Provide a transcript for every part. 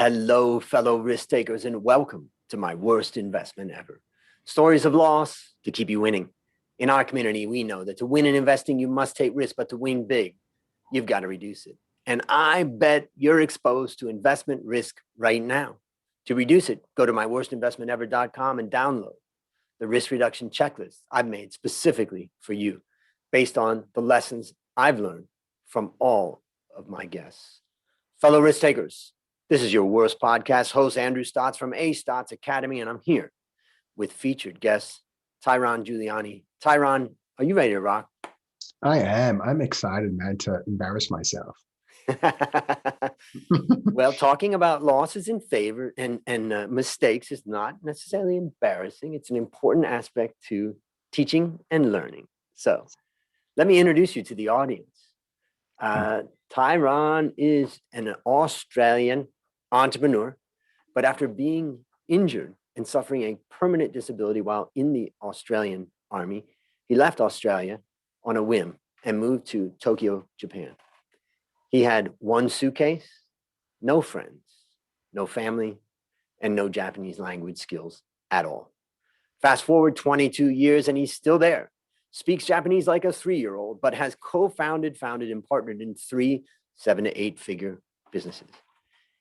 Hello, fellow risk takers, and welcome to my worst investment ever. Stories of loss to keep you winning. In our community, we know that to win in investing, you must take risk, but to win big, you've got to reduce it. And I bet you're exposed to investment risk right now. To reduce it, go to myworstinvestmentever.com and download the risk reduction checklist I've made specifically for you, based on the lessons I've learned from all of my guests. Fellow risk takers, this is your worst podcast host, Andrew Stotts from A Stotts Academy, and I'm here with featured guest, Tyron Giuliani. Tyron, are you ready to rock? I am. I'm excited, man, to embarrass myself. Well, talking about losses and favor and mistakes is not necessarily embarrassing. It's an important aspect to teaching and learning. So let me introduce you to the audience. Tyron is an Australian entrepreneur, but after being injured and suffering a permanent disability while in the Australian Army, he left Australia on a whim and moved to Tokyo, Japan. He had one suitcase, no friends, no family, and no Japanese language skills at all. Fast forward 22 years and he's still there. Speaks Japanese like a 3-year-old, but has founded, and partnered in 3 7- to 8-figure businesses.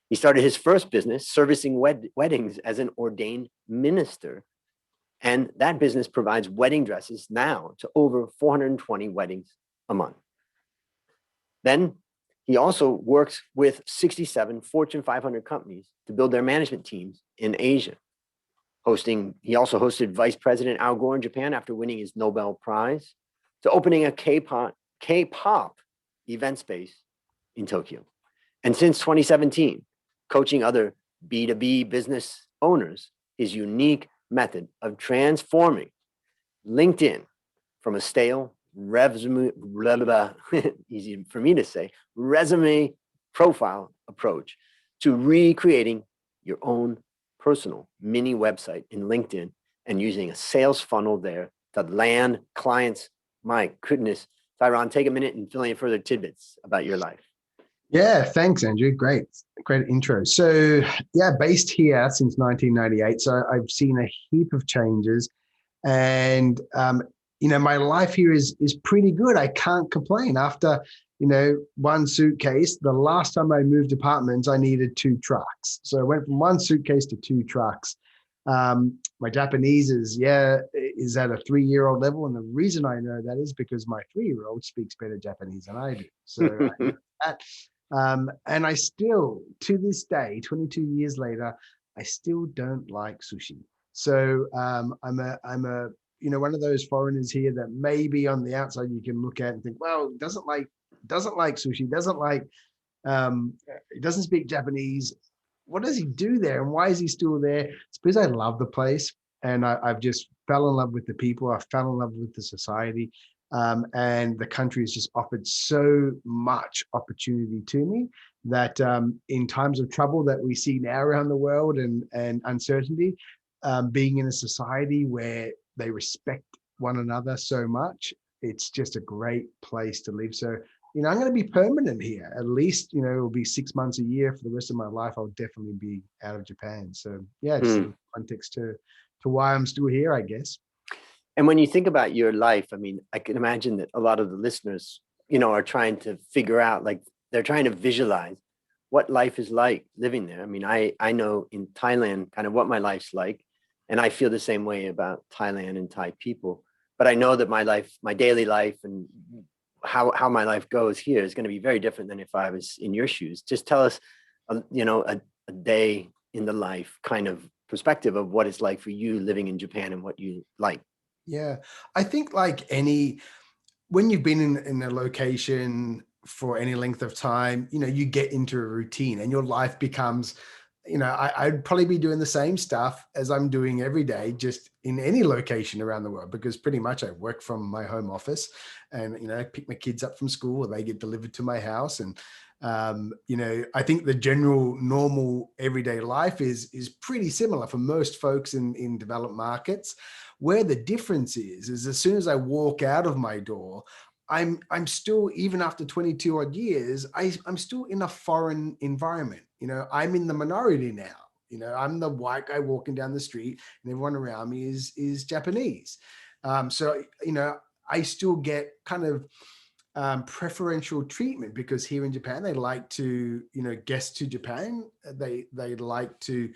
He started his first business servicing weddings as an ordained minister. And that business provides wedding dresses now to over 420 weddings a month. Then he also works with 67 Fortune 500 companies to build their management teams in Asia. He also hosted Vice President Al Gore in Japan after winning his Nobel Prize, to opening a K-pop event space in Tokyo. And since 2017, coaching other B2B business owners, his unique method of transforming LinkedIn from a stale resume, easy for me to say, resume profile approach to recreating your own personal mini website in LinkedIn and using a sales funnel there to land clients. My goodness, Tyron, take a minute and fill in further tidbits about your life. Yeah, thanks, Andrew. Great intro. So yeah, based here since 1998. So I've seen a heap of changes, and my life here is pretty good. I can't complain. After one suitcase, the last time I moved apartments, I needed 2 trucks. So I went from 1 suitcase to 2 trucks. My Japanese is at a 3-year-old level, and the reason I know that is because my 3-year-old speaks better Japanese than I do. So I know that. And I still, to this day, 22 years later, I still don't like sushi. So I'm a one of those foreigners here that maybe on the outside you can look at and think, well, doesn't like sushi, doesn't speak Japanese. What does he do there, and why is he still there? It's because I love the place, and I've just fell in love with the people. I fell in love with the society. And the country has just offered so much opportunity to me that in times of trouble that we see now around the world and uncertainty, being in a society where they respect one another so much, it's just a great place to live. So, I'm going to be permanent here. At least, it'll be 6 months a year for the rest of my life. I'll definitely be out of Japan. So yeah, it's the context to why I'm still here, I guess. And when you think about your life, I mean, I can imagine that a lot of the listeners, are trying to figure out, like, they're trying to visualize what life is like living there. I mean, I know in Thailand kind of what my life's like, and I feel the same way about Thailand and Thai people. But I know that my daily life and how my life goes here is going to be very different than if I was in your shoes. Just tell us, a day in the life kind of perspective of what it's like for you living in Japan and what you like. Yeah, I think when you've been in a location for any length of time, you get into a routine and your life becomes, I'd probably be doing the same stuff as I'm doing every day, just in any location around the world, because pretty much I work from my home office and, I pick my kids up from school or they get delivered to my house. And, I think the general normal everyday life is pretty similar for most folks in developed markets. Where the difference is as soon as I walk out of my door, I'm still, even after 22 odd years, I'm still in a foreign environment. You know, I'm in the minority now. You know, I'm the white guy walking down the street, and everyone around me is Japanese. So, you know, I still get kind of preferential treatment, because here in Japan, they like to, you know, guests to Japan, they like to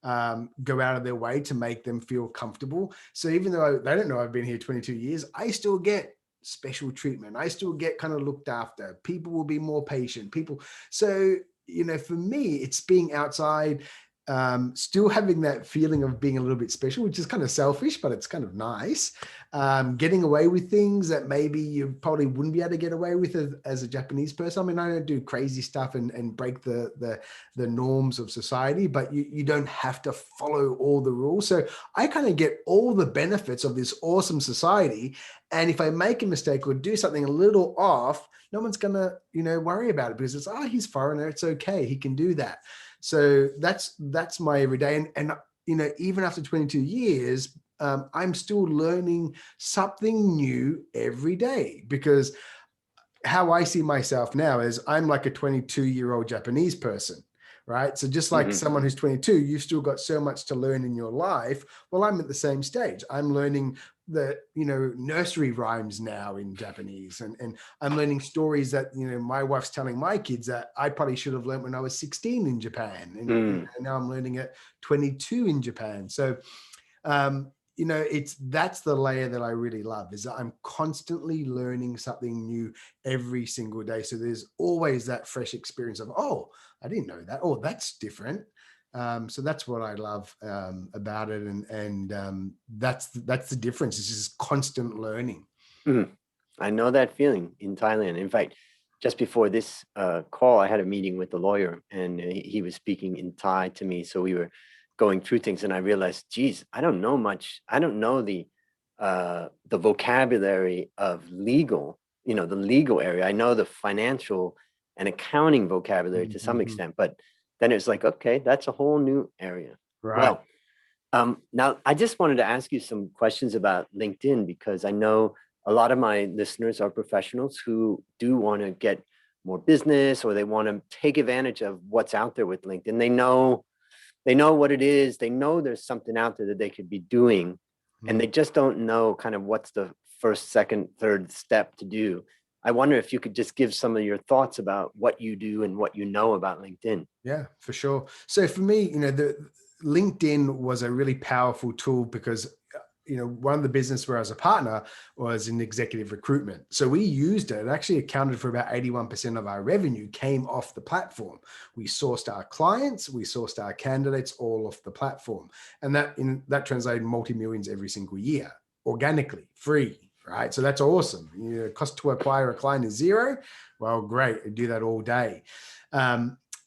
go out of their way to make them feel comfortable. So even though they don't know I've been here 22 years, I still get special treatment. I still get kind of looked after. People will be more patient. People. So, you know, for me, it's being outside, still having that feeling of being a little bit special, which is kind of selfish, but it's kind of nice. Getting away with things that maybe you probably wouldn't be able to get away with as a Japanese person. I mean, I don't do crazy stuff and break the norms of society, but you don't have to follow all the rules. So I kind of get all the benefits of this awesome society. And if I make a mistake or do something a little off, no one's gonna, you know, worry about it, because it's, he's foreigner, it's okay, he can do that. So that's my everyday. And you know, even after 22 years, I'm still learning something new every day, because how I see myself now is I'm like a 22-year-old Japanese person, right? So just like someone who's 22, you've still got so much to learn in your life. Well, I'm at the same stage. I'm learning the, you know, nursery rhymes now in Japanese, and I'm learning stories that, you know, my wife's telling my kids that I probably should have learned when I was 16 in Japan, and you know, now I'm learning at 22 in Japan. So you know, that's the layer that I really love, is that I'm constantly learning something new every single day. So there's always that fresh experience of, oh, I didn't know that. Oh, that's different. So that's what I love about it, and that's the difference. It's just constant learning. I know that feeling in Thailand. In fact, just before this call, I had a meeting with the lawyer, and he was speaking in Thai to me. So we were going through things, and I realized, geez, I don't know much. I don't know the vocabulary of legal, you know, the legal area. I know the financial and accounting vocabulary to some extent, but then it's like, okay, that's a whole new area. Right. Well, now I just wanted to ask you some questions about LinkedIn, because I know a lot of my listeners are professionals who do want to get more business, or they want to take advantage of what's out there with LinkedIn. They know what it is. They know there's something out there that they could be doing, and they just don't know kind of what's the first, second, third step to do. I wonder if you could just give some of your thoughts about what you do and what you know about LinkedIn. Yeah, for sure. So for me, you know, the LinkedIn was a really powerful tool, because you know, one of the business where I was a partner was in executive recruitment. So we used it. It actually accounted for about 81% of our revenue came off the platform. We sourced our clients, we sourced our candidates all off the platform. And that translated multi-millions every single year, organically, free, right? So that's awesome. You know, cost to acquire a client is zero. Well, great. I do that all day.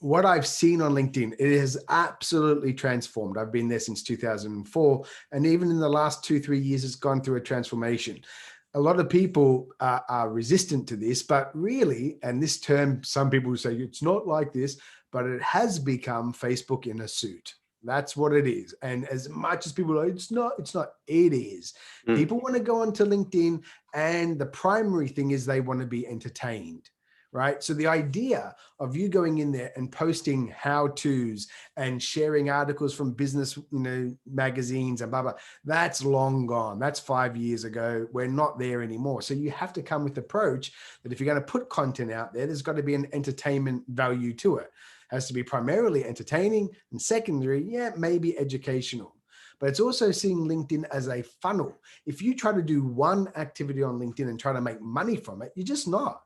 What I've seen on LinkedIn, it has absolutely transformed. I've been there since 2004. And even in the last 2-3 years, it's gone through a transformation. A lot of people are resistant to this, but really, and this term, some people say it's not like this, but it has become Facebook in a suit. That's what it is. And as much as people are, it is. People want to go onto LinkedIn, and the primary thing is they want to be entertained. Right. So the idea of you going in there and posting how-tos and sharing articles from business, you know, magazines and blah, blah, that's long gone. That's 5 years ago. We're not there anymore. So you have to come with the approach that if you're going to put content out there, there's got to be an entertainment value to it. It has to be primarily entertaining, and secondary, maybe educational. But it's also seeing LinkedIn as a funnel. If you try to do one activity on LinkedIn and try to make money from it, you're just not.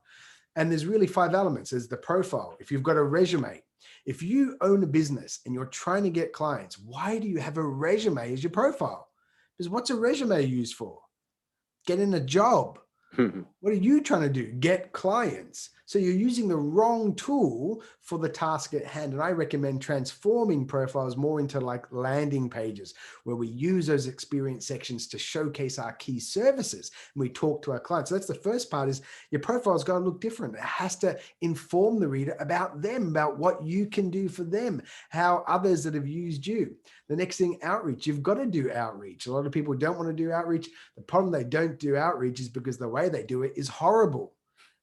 And there's really 5 elements. There's the profile. If you've got a resume, if you own a business and you're trying to get clients, why do you have a resume as your profile? Because what's a resume used for? Getting a job. What are you trying to do? Get clients. So you're using the wrong tool for the task at hand. And I recommend transforming profiles more into like landing pages where we use those experience sections to showcase our key services and we talk to our clients. So that's the first part, is your profile's got to look different. It has to inform the reader about them, about what you can do for them, how others that have used you. The next thing, outreach. You've got to do outreach. A lot of people don't want to do outreach. The problem they don't do outreach is because the way they do it is horrible.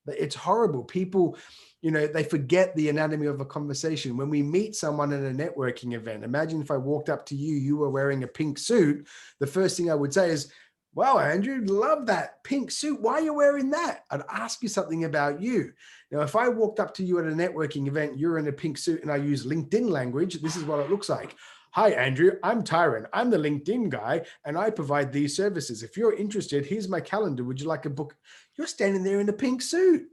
It's horrible. People, they forget the anatomy of a conversation. When we meet someone at a networking event, imagine if I walked up to you, you were wearing a pink suit. The first thing I would say is, wow, Andrew, love that pink suit. Why are you wearing that? I'd ask you something about you. Now, if I walked up to you at a networking event, you're in a pink suit and I use LinkedIn language, this is what it looks like. Hi, Andrew, I'm Tyron. I'm the LinkedIn guy and I provide these services. If you're interested, here's my calendar. Would you like a book? You're standing there in a pink suit.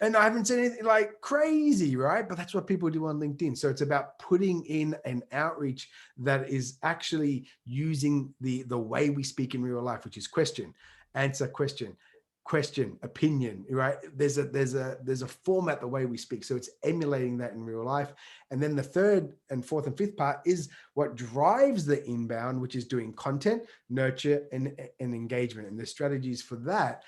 And I haven't said anything, like crazy, right? But that's what people do on LinkedIn. So it's about putting in an outreach that is actually using the way we speak in real life, which is question, answer, question, opinion, right? There's a format, the way we speak. So it's emulating that in real life. And then the third and fourth and fifth part is what drives the inbound, which is doing content, nurture, and engagement. And the strategies for that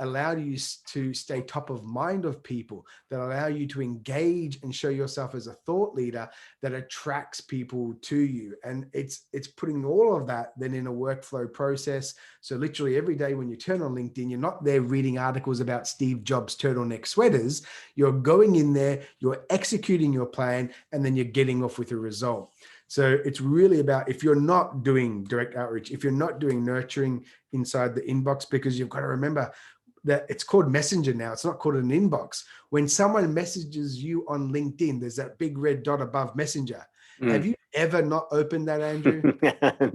allow you to stay top of mind of people, that allow you to engage and show yourself as a thought leader that attracts people to you. And it's putting all of that then in a workflow process. So literally every day when you turn on LinkedIn, you're not there reading articles about Steve Jobs turtleneck sweaters. You're going in there, you're executing your plan, and then you're getting off with a result. So it's really about, if you're not doing direct outreach, if you're not doing nurturing inside the inbox, because you've got to remember that it's called Messenger now. It's not called an inbox. When someone messages you on LinkedIn, there's that big red dot above Messenger. Have you ever not opened that, Andrew?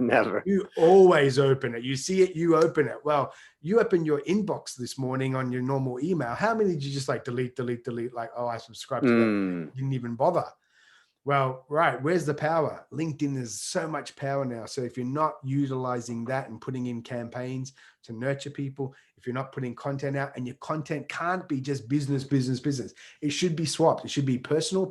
Never. You always open it. You see it, you open it. Well, you opened your inbox this morning on your normal email. How many did you just like delete? Like, oh, I subscribed to that. Didn't even bother. Well, right. Where's the power? LinkedIn has so much power now. So if you're not utilizing that and putting in campaigns to nurture people, if you're not putting content out, and your content can't be just business, it should be swapped. It should be personal,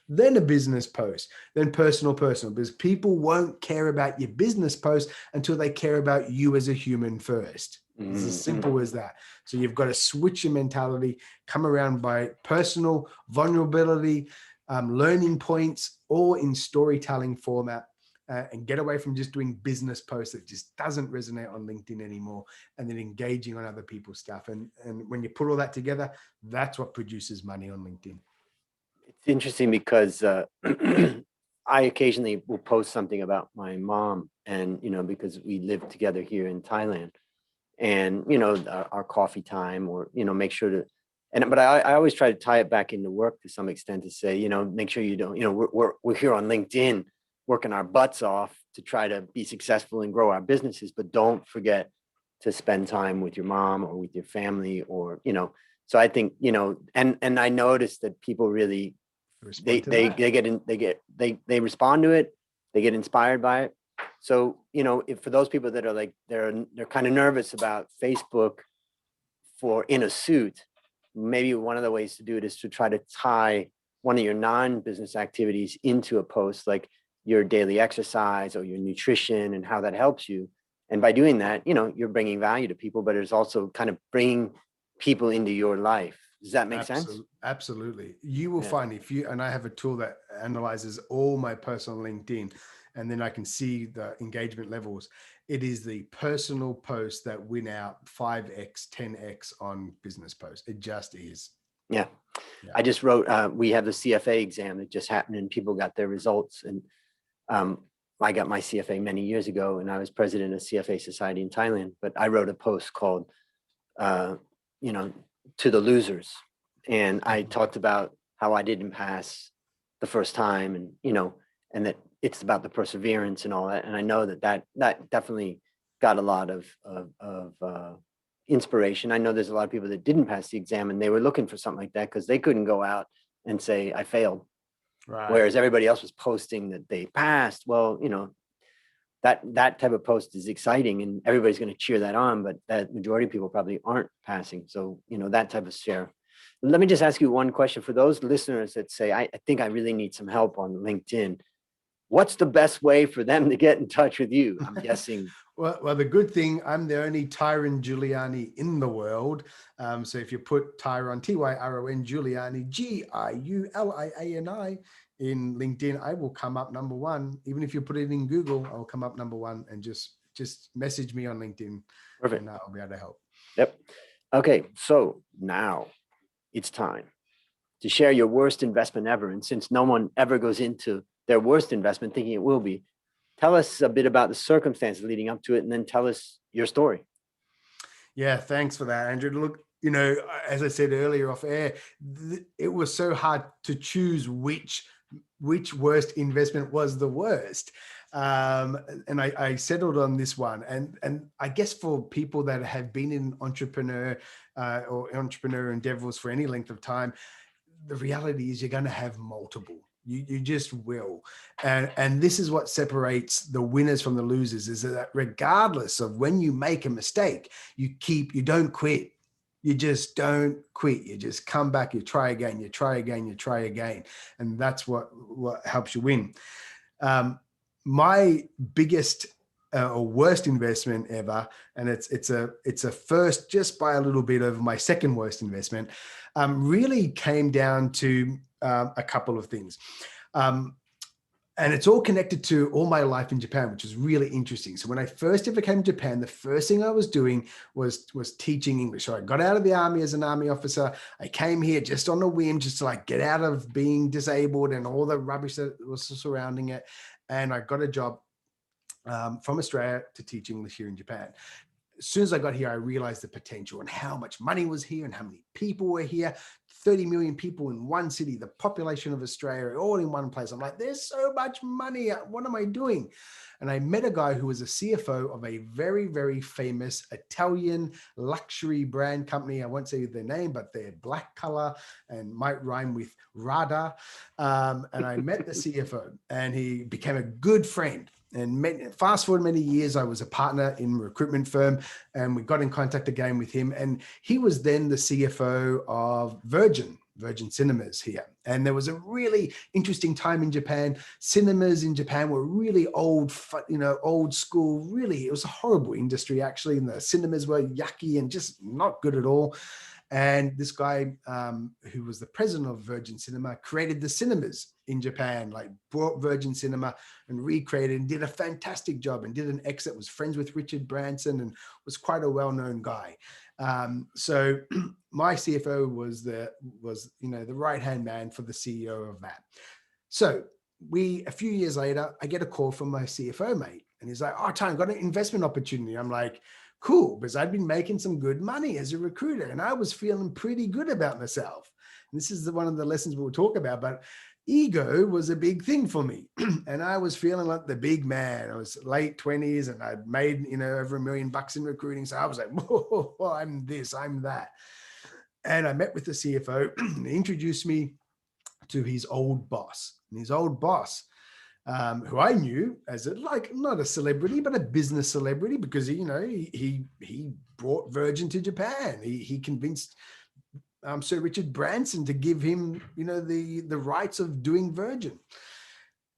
then a business post, then personal, because people won't care about your business post until they care about you as a human first. It's as simple as that. So you've got to switch your mentality, come around by personal, vulnerability, learning points, or in storytelling format, and get away from just doing business posts that just doesn't resonate on LinkedIn anymore, and then engaging on other people's stuff. And when you put all that together, that's what produces money on LinkedIn. It's interesting because I occasionally will post something about my mom, and, because we live together here in Thailand, and, our coffee time, or, make sure to, but I always try to tie it back into work to some extent, to say, make sure you don't, we're here on LinkedIn working our butts off to try to be successful and grow our businesses, but don't forget to spend time with your mom or with your family, or, so I think, and I noticed that people really, they respond to it, they get inspired by it. So, if for those people that are like, they're kind of nervous about Facebook in a suit, maybe one of the ways to do it is to try to tie one of your non-business activities into a post, like your daily exercise or your nutrition and how that helps you. And by doing that, you're bringing value to people, but it's also kind of bringing people into your life. Does that make sense? Absolutely. You will find, and I have a tool that analyzes all my personal LinkedIn, and then I can see the engagement levels. It is the personal posts that win out 5x, 10x on business posts. It just is. Yeah. I just wrote, we have the CFA exam that just happened, and people got their results. And I got my CFA many years ago, and I was president of CFA Society in Thailand. But I wrote a post called, To the Losers. And I talked about how I didn't pass the first time, and, and that it's about the perseverance and all that. And I know that definitely got a lot of inspiration. I know there's a lot of people that didn't pass the exam, and they were looking for something like that because they couldn't go out and say, I failed. Right. Whereas everybody else was posting that they passed. Well, that type of post is exciting and everybody's going to cheer that on, but that majority of people probably aren't passing. So, that type of share. Let me just ask you one question for those listeners that say, I think I really need some help on LinkedIn. What's the best way for them to get in touch with you? I'm guessing. Well, the good thing, I'm the only Tyron Giuliani in the world. So if you put Tyron, Tyron Giuliani, Giuliani in LinkedIn, I will come up number one. Even if you put it in Google, I'll come up number one, and just message me on LinkedIn. Perfect. And I'll be able to help. Yep. Okay. So now it's time to share your worst investment ever. And since no one ever goes into their worst investment thinking it will be, tell us a bit about the circumstances leading up to it, and then tell us your story. Yeah, thanks for that, Andrew. Look, as I said earlier off air, it was so hard to choose which worst investment was the worst. And I settled on this one. And I guess for people that have been in entrepreneur endeavors for any length of time, the reality is you're going to have multiple. You just will. And this is what separates the winners from the losers, is that regardless of when you make a mistake, you don't quit. You just don't quit. You just come back, you try again, you try again, you try again. And that's what helps you win. My biggest or worst investment ever, and it's a first just by a little bit of my second worst investment, really came down to a couple of things. And it's all connected to all my life in Japan, which is really interesting. So when I first ever came to Japan, the first thing I was doing was teaching English. So I got out of the army as an army officer. I came here just on a whim, just to like get out of being disabled and all the rubbish that was surrounding it. And I got a job from Australia to teach English here in Japan. As soon as I got here, I realized the potential and how much money was here and how many people were here. 30 million people in one city, the population of Australia, all in one place. I'm like, there's so much money. What am I doing? And I met a guy who was a CFO of a very, very famous Italian luxury brand company. I won't say their name, but they're black color and might rhyme with Rada. And I met the CFO, and he became a good friend. And fast forward many years, I was a partner in a recruitment firm, and we got in contact again with him. And he was then the CFO of Virgin Cinemas here. And there was a really interesting time in Japan. Cinemas in Japan were really old school. Really, it was a horrible industry, actually. And the cinemas were yucky and just not good at all. And this guy, who was the president of Virgin Cinema, created the cinemas in Japan, like brought Virgin Cinema and recreated and did a fantastic job and did an exit, was friends with Richard Branson and was quite a well-known guy. So my CFO was the right-hand man for the CEO of that. So a few years later, I get a call from my CFO mate, and he's like, "Oh, Tyron, got an investment opportunity." I'm like, cool, because I'd been making some good money as a recruiter and I was feeling pretty good about myself. And this is one of the lessons we'll talk about, but ego was a big thing for me. And I was feeling like the big man. I was late 20s and I'd made, over $1 million in recruiting. So I was like, whoa, I'm this, I'm that. And I met with the CFO and he introduced me to his old boss. And his old boss, who I knew as not a celebrity, but a business celebrity, because he brought Virgin to Japan. He convinced Sir Richard Branson to give him the rights of doing Virgin.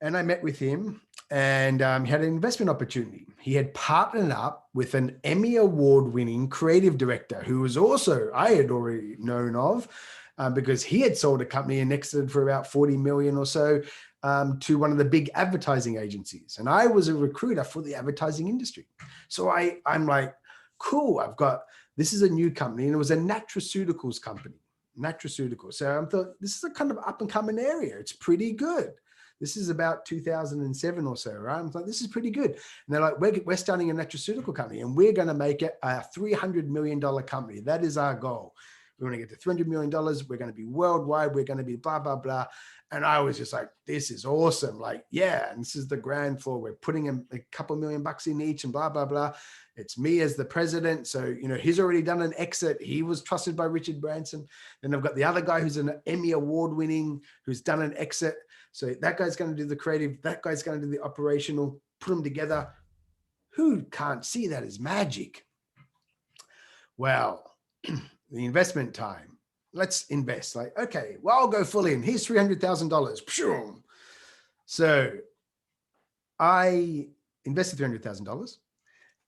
And I met with him, and he had an investment opportunity. He had partnered up with an Emmy Award-winning creative director who was also I had already known of, because he had sold a company and exited for about 40 million or so. To one of the big advertising agencies. And I was a recruiter for the advertising industry. So I'm like, cool, this is a new company, and it was a nutraceuticals company, So I thought, this is a kind of up and coming area. It's pretty good. This is about 2007 or so, right? I'm like, this is pretty good. And they're like, we're starting a nutraceutical company and we're going to make it a $300 million company. That is our goal. We want to get to $300 million. We're going to be worldwide. We're going to be blah, blah, blah. And I was just like, this is awesome. Like, yeah. And this is the grand floor. We're putting a couple $1 million in each and blah, blah, blah. It's me as the president. So, he's already done an exit. He was trusted by Richard Branson. Then I've got the other guy who's an Emmy award winning, who's done an exit. So that guy's going to do the creative. That guy's going to do the operational, put them together. Who can't see that as magic? Well, the investment time. Let's invest. Like, okay, well, I'll go full in. Here's $300,000. So I invested $300,000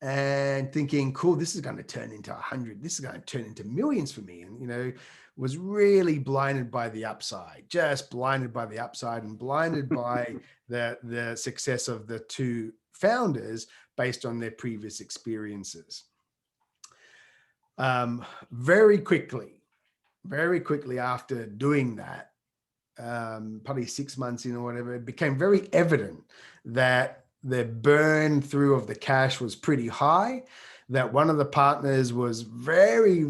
and thinking, cool, this is going to turn into 100. This is going to turn into millions for me. And, you know, was really blinded by the upside, just blinded by the upside and blinded by the success of the two founders based on their previous experiences. Very quickly after doing that, probably 6 months in or whatever, it became very evident that the burn through of the cash was pretty high, that one of the partners was very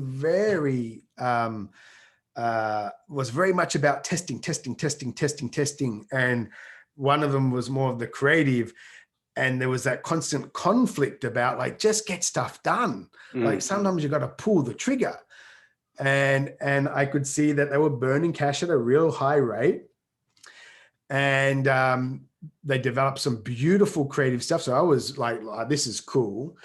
much about testing. And one of them was more of the creative. And there was that constant conflict about like, just get stuff done. Like sometimes you got to pull the trigger. And I could see that they were burning cash at a real high rate. And they developed some beautiful creative stuff. So I was like, oh, this is cool.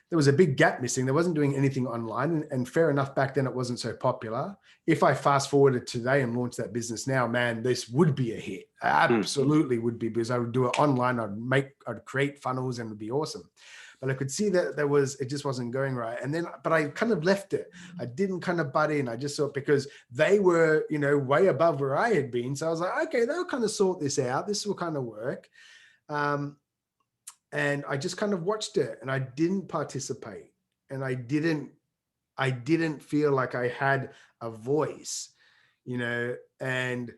There was a big gap missing. They wasn't doing anything online. And fair enough, back then it wasn't so popular. If I fast forwarded today and launched that business now, man, this would be a hit. Absolutely would be, because I would do it online. I'd create funnels and it would be awesome. But I could see that it just wasn't going right. And then, but I kind of left it. I didn't kind of butt in. I just thought, because they were, you know, way above where I had been. So I was like, okay, they'll kind of sort this out. This will kind of work. And I just kind of watched it and I didn't participate. And I didn't feel like I had a voice, you know. And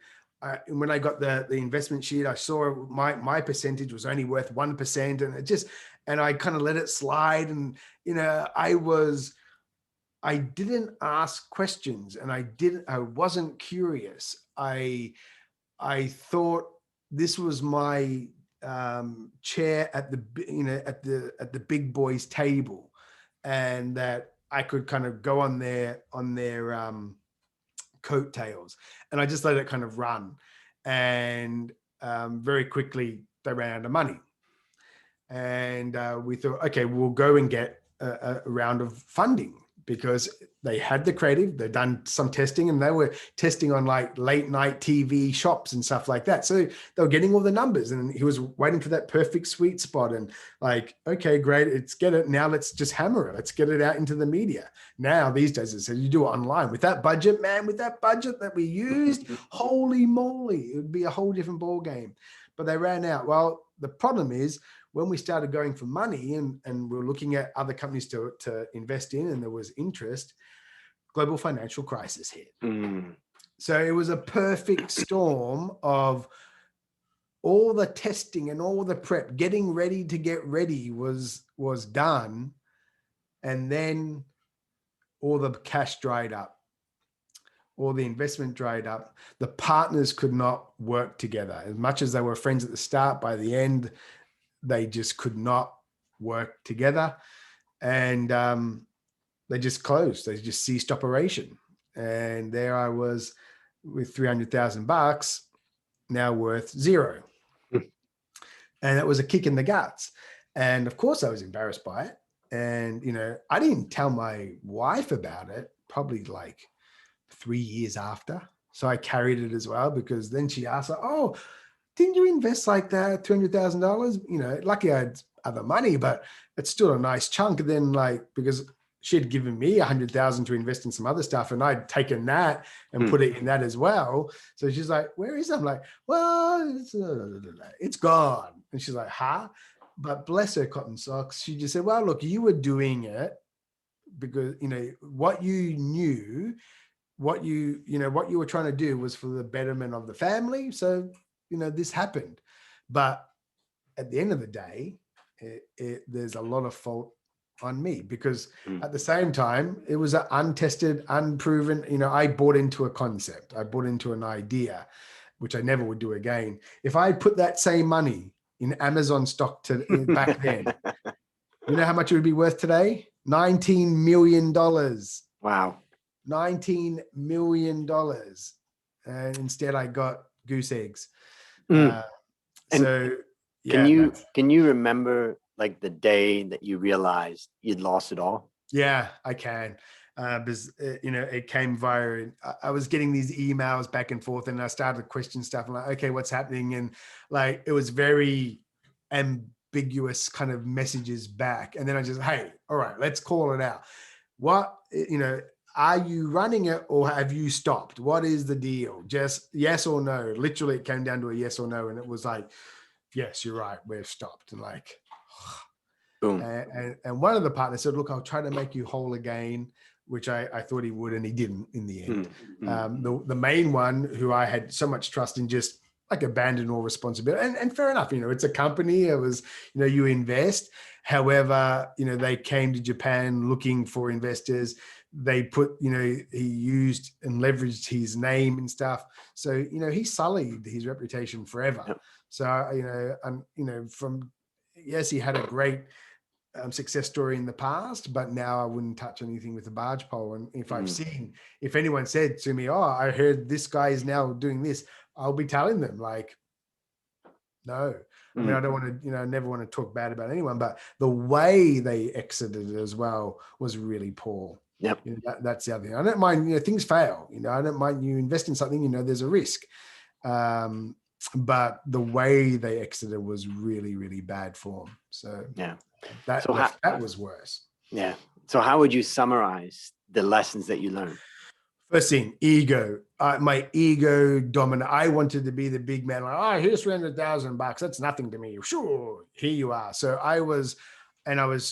when I got the investment sheet, I saw my percentage was only worth 1%, and I kind of let it slide. And, you know, I didn't ask questions, and I wasn't curious. I thought this was my chair at the big boys table, and that I could kind of go on their coattails, and I just let it kind of run. And very quickly they ran out of money, and we thought, okay, we'll go and get a round of funding, because they had the creative, they'd done some testing, and they were testing on like late night TV shops and stuff like that. So they were getting all the numbers, and he was waiting for that perfect sweet spot. And like, okay, great, let's get it. Now let's just hammer it. Let's get it out into the media. Now these days, it says you do it online with that budget, man, with that budget that we used, holy moly, it would be a whole different ball game. But they ran out. Well, the problem is, when we started going for money and we were looking at other companies to invest in, and there was interest, global financial crisis hit. So it was a perfect storm of all the testing and all the prep, getting ready to get ready was done. And then all the cash dried up, all the investment dried up. The partners could not work together. As much as they were friends at the start, by the end, they just could not work together, and they just closed. They just ceased operation. And there I was with $300,000, now worth zero. And it was a kick in the guts. And of course I was embarrassed by it. And, you know, I didn't tell my wife about it, probably like 3 years after. So I carried it as well, because then she asked, oh, didn't you invest like that, $200,000? You know, lucky I had other money, but it's still a nice chunk. And then, like, because she had given me $100,000 to invest in some other stuff, and I'd taken that and put it in that as well. So she's like, where is it? I'm like, well, it's gone. And she's like, huh? But bless her cotton socks, she just said, well, look, you were doing it because, you know, what you knew, what you were trying to do was for the betterment of the family. So, you know, this happened. But at the end of the day, there's a lot of fault on me, because at the same time, it was an untested, unproven, you know, I bought into a concept. I bought into an idea, which I never would do again. If I put that same money in Amazon stock back then, you know how much it would be worth today? $19 million. Wow. $19 million. And instead I got goose eggs. And so yeah, can you remember like the day that you realized you'd lost it all? Yeah, I can. Because it came via. I was getting these emails back and forth, and I started to question stuff. I'm like, okay, what's happening? And like, it was very ambiguous kind of messages back. And then I just, hey, all right, let's call it out. What, are you running it or have you stopped? What is the deal? Just yes or no. Literally, it came down to a yes or no, and it was like, yes, you're right, we've stopped. And like, Boom. and one of the partners said, look, I'll try to make you whole again, which I thought he would, and he didn't in the end. The main one, who I had so much trust in, just like abandoned all responsibility. And fair enough, it's a company. It was, you invest. However, they came to Japan looking for investors. They put, he used and leveraged his name and stuff. So, he sullied his reputation forever. Yep. So, yes, he had a great success story in the past, but now I wouldn't touch anything with a barge pole. And if anyone said to me, oh, I heard this guy is now doing this, I'll be telling them like, no. I mean, I don't want to, I never want to talk bad about anyone, but the way they exited it as well was really poor. Yep. That's the other thing. I don't mind, things fail, I don't mind you invest in something, there's a risk. But the way they exited was really, really bad form. So yeah, that was worse. Yeah. So how would you summarize the lessons that you learned? First thing, ego. My ego dominant. I wanted to be the big man. Like, here's $300,000. That's nothing to me. Sure, here you are. So I was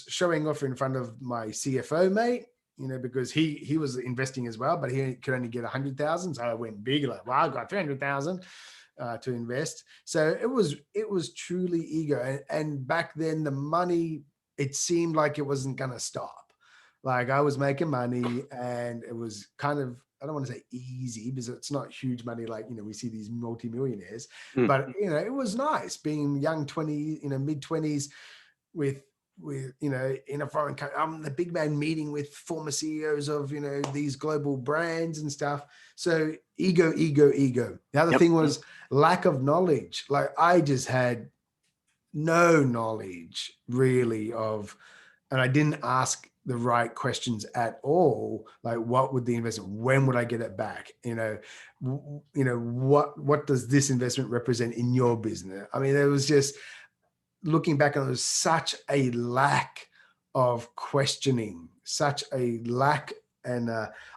showing off in front of my CFO mate, because he was investing as well, but he could only get 100,000. So I went big, like, well, I got 300,000 to invest. So it was truly ego. And back then, the money, it seemed like it wasn't going to stop. Like I was making money, and it was kind of, I don't want to say easy because it's not huge money. Like, we see these multimillionaires, but it was nice being young 20, mid 20s with, in a foreign country. I'm the big man meeting with former CEOs of, these global brands and stuff. So ego. The other thing was lack of knowledge. Like I just had no knowledge really and I didn't ask the right questions at all. Like, what would the investment, when would I get it back? What does this investment represent in your business? I mean, it was just looking back on it, was such a lack of questioning, such a lack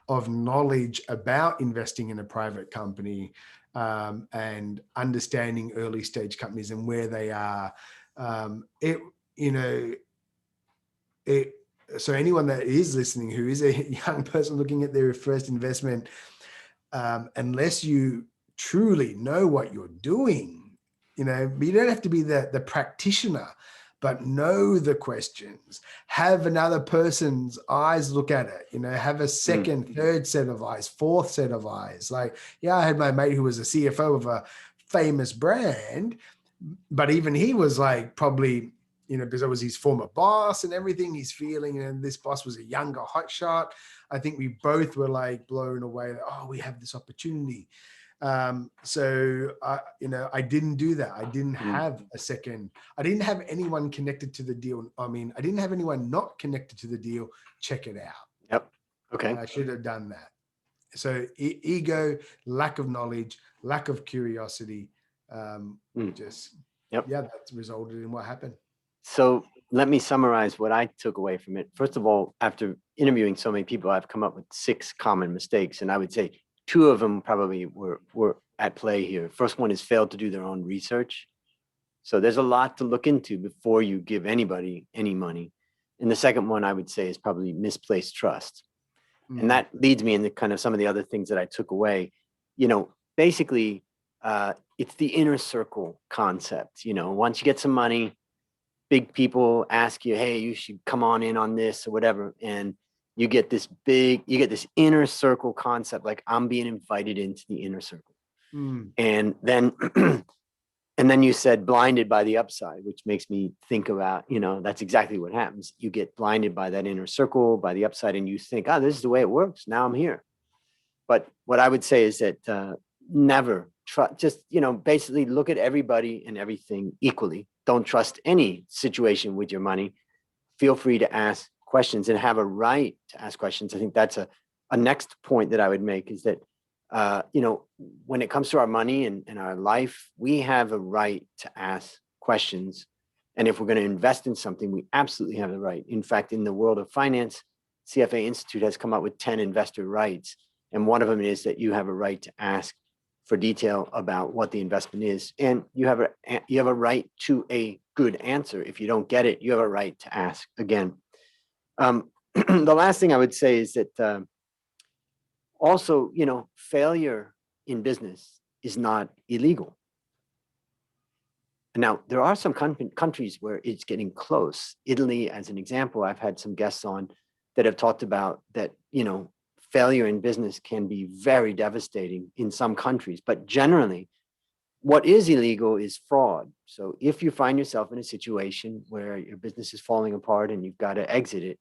of knowledge about investing in a private company and understanding early stage companies and where they are. So anyone that is listening who is a young person looking at their first investment, unless you truly know what you're doing, but you don't have to be the practitioner, but know the questions, have another person's eyes look at it, have a second, third set of eyes, fourth set of eyes. Like, I had my mate who was a CFO of a famous brand, but even he was like probably, because I was his former boss and everything, he's feeling, and this boss was a younger hotshot. I think we both were like blown away. Oh, we have this opportunity. So I didn't do that. I didn't have a second. I didn't have anyone connected to the deal. I mean, I didn't have anyone not connected to the deal. Check it out. Yep. Okay. And I should have done that. So ego, lack of knowledge, lack of curiosity, that's resulted in what happened. So let me summarize what I took away from it. First of all, after interviewing so many people, I've come up with 6 common mistakes. And I would say 2 of them probably were at play here. First one is failed to do their own research. So there's a lot to look into before you give anybody any money. And the second one I would say is probably misplaced trust. And that leads me into kind of some of the other things that I took away. Basically, it's the inner circle concept. Once you get some money, big people ask you, hey, you should come on in on this or whatever. And you get this inner circle concept, like I'm being invited into the inner circle. And then you said blinded by the upside, which makes me think about, that's exactly what happens. You get blinded by that inner circle, by the upside, and you think, this is the way it works. Now I'm here. But what I would say is that never just, basically look at everybody and everything equally. Don't trust any situation with your money. Feel free to ask questions and have a right to ask questions. I think that's a next point that I would make is that, when it comes to our money and our life, we have a right to ask questions. And if we're going to invest in something, we absolutely have the right. In fact, in the world of finance, CFA Institute has come up with 10 investor rights. And one of them is that you have a right to ask for detail about what the investment is. And you have a right to a good answer. If you don't get it, you have a right to ask again. The last thing I would say is that also, failure in business is not illegal. Now, there are some countries where it's getting close. Italy, as an example, I've had some guests on that have talked about that, failure in business can be very devastating in some countries. But generally, what is illegal is fraud. So if you find yourself in a situation where your business is falling apart and you've got to exit it,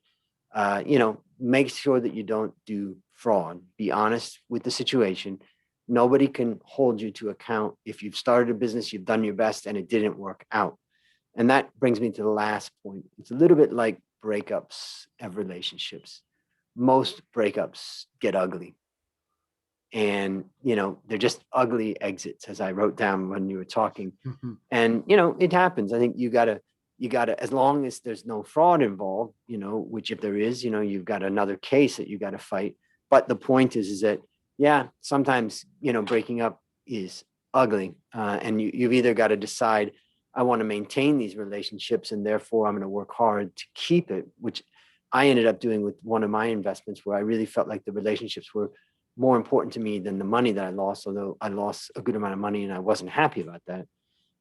make sure that you don't do fraud. Be honest with the situation. Nobody can hold you to account. If you've started a business, you've done your best and it didn't work out. And that brings me to the last point. It's a little bit like breakups of relationships. Most breakups get ugly. And, they're just ugly exits, as I wrote down when you were talking. Mm-hmm. And, it happens. I think you gotta, as long as there's no fraud involved, which if there is, you've got another case that you got to fight. But the point is that, yeah, sometimes, breaking up is ugly. And you've either got to decide, I want to maintain these relationships and therefore I'm going to work hard to keep it, which I ended up doing with one of my investments where I really felt like the relationships were more important to me than the money that I lost, although I lost a good amount of money and I wasn't happy about that.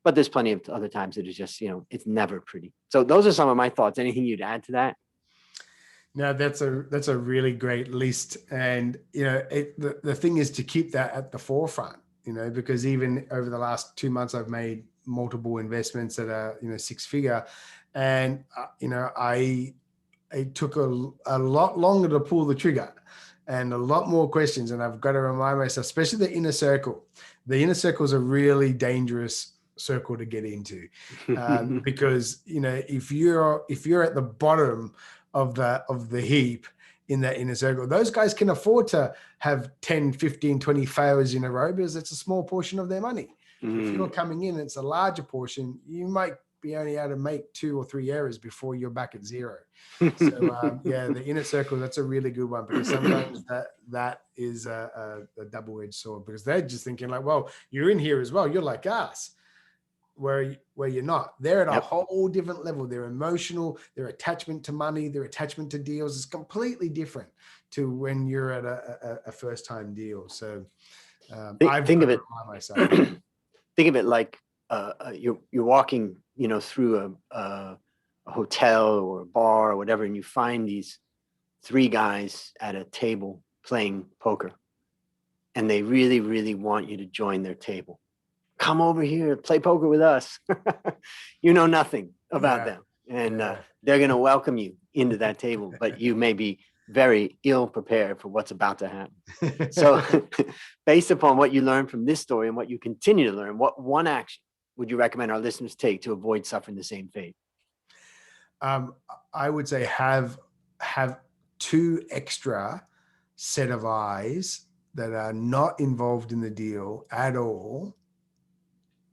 But there's plenty of other times that it's just, it's never pretty. So those are some of my thoughts. Anything you'd add to that? No, that's a really great list. And, the thing is to keep that at the forefront, because even over the last 2 months, I've made multiple investments that are, 6-figure. And, it took a lot longer to pull the trigger and a lot more questions. And I've got to remind myself, especially the inner circle. The inner circle is a really dangerous circle to get into because, if you're at the bottom of the heap in that inner circle, those guys can afford to have 10, 15, 20 failures in a row because it's a small portion of their money. If you're coming in, it's a larger portion, you might be only able to make 2 or 3 errors before you're back at zero. So the inner circle, that's a really good one because sometimes that is a double-edged sword because they're just thinking like, well, you're in here as well. You're like us. Where you're not. They're at a whole different level. Their emotional, their attachment to money, their attachment to deals is completely different to when you're at a first-time deal. So think of it. Think of it like you're walking, through a hotel or a bar or whatever, and you find these 3 guys at a table playing poker, and they really, really want you to join their table. Come over here, play poker with us. You know nothing about them. And they're going to welcome you into that table, but you may be very ill prepared for what's about to happen. So based upon what you learned from this story and what you continue to learn, what one action would you recommend our listeners take to avoid suffering the same fate? I would say have 2 extra set of eyes that are not involved in the deal at all.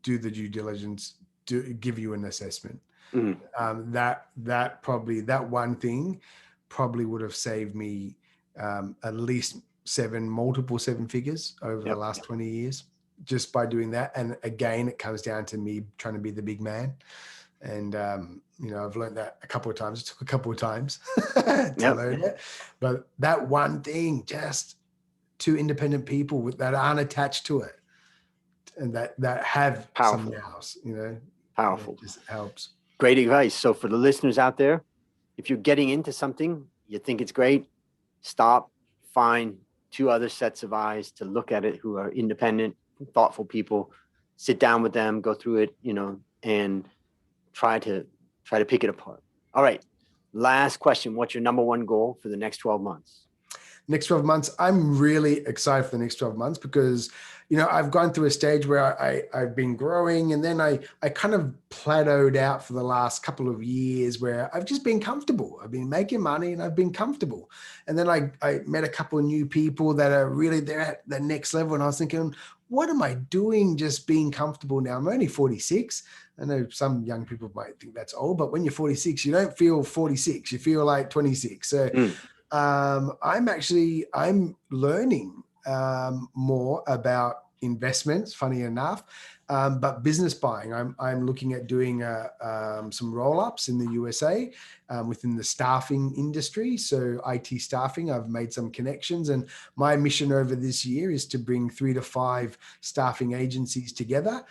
Do the due diligence, give you an assessment. Mm-hmm. That one thing probably would have saved me at least multiple 7 figures over the last 20 years just by doing that. And again, it comes down to me trying to be the big man. And, I've learned that a couple of times. It took a couple of times to learn it. But that one thing, just 2 independent people that aren't attached to it and that have powerful. Some nows, Powerful. It just helps. Great advice. So for the listeners out there, if you're getting into something, you think it's great, stop, find 2 other sets of eyes to look at it who are independent, thoughtful people, sit down with them, go through it, and try to pick it apart. All right. Last question. What's your number 1 goal for the next 12 months? next 12 months, I'm really excited for the next 12 months because, I've gone through a stage where I've been growing, and then I kind of plateaued out for the last couple of years where I've just been comfortable. I've been making money and I've been comfortable. And then I met a couple of new people that are really there at the next level. And I was thinking, what am I doing just being comfortable now? I'm only 46. I know some young people might think that's old, but when you're 46, you don't feel 46. You feel like 26. So I'm learning more about investments, funny enough, but business buying. I'm looking at doing some roll-ups in the USA within the staffing industry. So IT staffing, I've made some connections, and my mission over this year is to bring 3 to 5 staffing agencies together,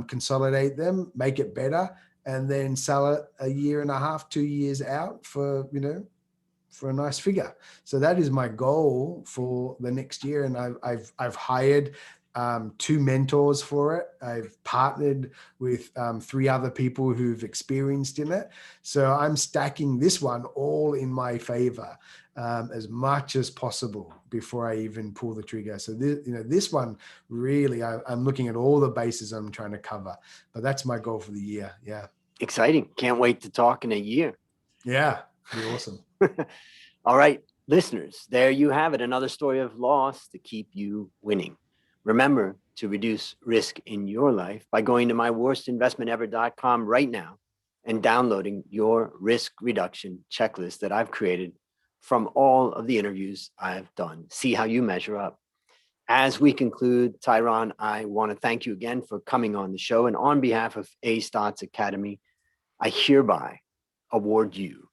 consolidate them, make it better, and then sell it a year and a half, 2 years out for a nice figure. So that is my goal for the next year. And I've hired 2 mentors for it. I've partnered with 3 other people who've experienced in it. So I'm stacking this one all in my favor as much as possible before I even pull the trigger. So this one really, I'm looking at all the bases I'm trying to cover. But that's my goal for the year. Yeah. Exciting. Can't wait to talk in a year. Yeah. It'll be awesome. All right, listeners, there you have it. Another story of loss to keep you winning. Remember to reduce risk in your life by going to myworstinvestmentever.com right now and downloading your risk reduction checklist that I've created from all of the interviews I've done. See how you measure up. As we conclude, Tyron, I want to thank you again for coming on the show. And on behalf of A Stotts Academy, I hereby award you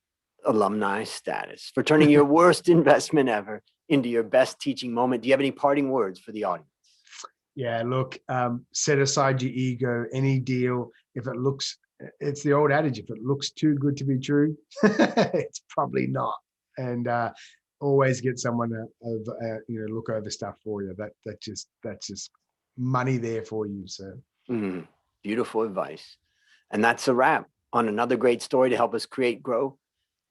alumni status for turning your worst investment ever into your best teaching moment. Do you have any parting words for the audience? Yeah, look, set aside your ego. Any deal, it's the old adage, if it looks too good to be true, it's probably not. And always get someone to look over stuff for you. That's just money there for you. So beautiful advice. And that's a wrap on another great story to help us create, grow,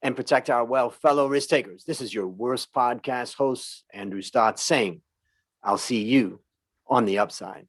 and protect our wealth. Fellow risk takers, this is your worst podcast host, Andrew Stotts, saying, I'll see you on the upside.